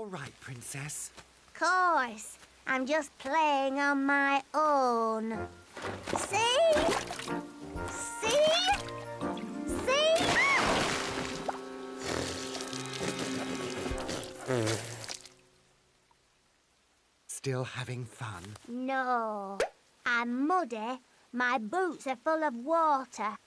right, Princess? Course. I'm just playing on my own. See? See? See? Still having fun? No. I'm muddy. My boots are full of water.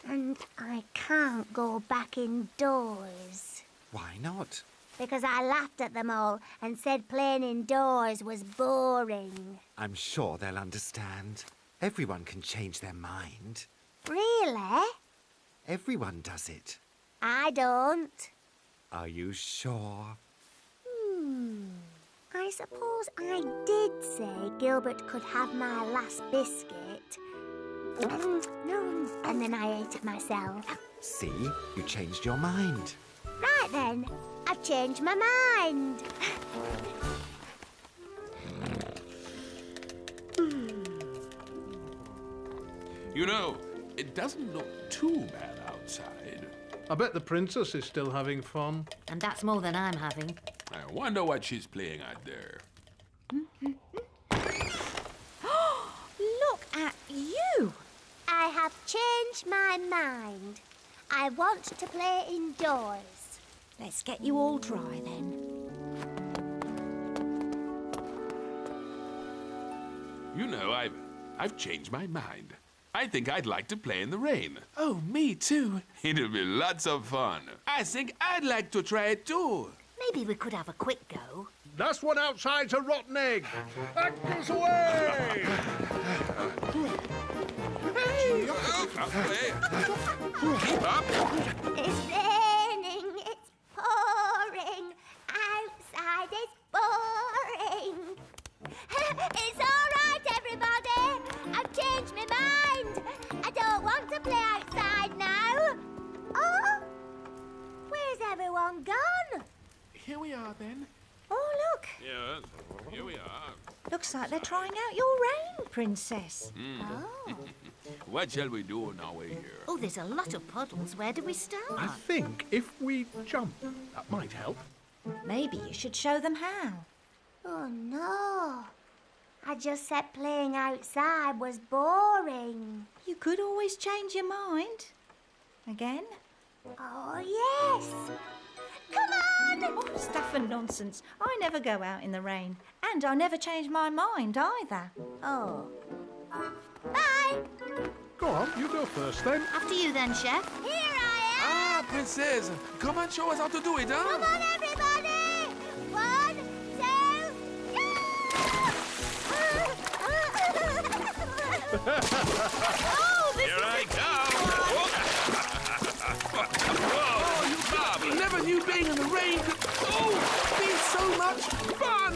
And I can't go back indoors. Why not? Because I laughed at them all and said playing indoors was boring. I'm sure they'll understand. Everyone can change their mind. Really? Everyone does it. I don't. Are you sure? I suppose I did say Gilbert could have my last biscuit. And then I ate it myself. See? You changed your mind. Right then, I've changed my mind. You know, it doesn't look too bad outside. I bet the princess is still having fun. And that's more than I'm having. I wonder what she's playing out there. Look at you! I have changed my mind. I want to play indoors. Let's get you all dry then. You know, I've changed my mind. I think I'd like to play in the rain. Oh, me too. It'll be lots of fun. I think I'd like to try it too. Maybe we could have a quick go. That's one outside's a rotten egg. Actors away! Keep up. It's raining, it's pouring. Outside it's boring. It's all right, everybody. I've changed my mind. I don't want to play outside now. Oh, where's everyone gone? Here we are then. Oh, look. Yes, here we are. Looks like they're trying out your rain, Princess. Oh. What shall we do now we're here? Oh, there's a lot of puddles. Where do we start? I think if we jump, that might help. Maybe you should show them how. Oh, no. I just said playing outside was boring. You could always change your mind. Again? Oh, yes. Come on! Oh, stuff and nonsense. I never go out in the rain. And I never change my mind either. Oh. Bye! Go on, you go first then. After you then, Chef. Here I am! Ah, Princess, come and show us how to do it, huh? Come on, everybody! 1, 2, go! Oh, this Here I come! Whoa, you Bob! Never knew being in the rain could, be so much fun!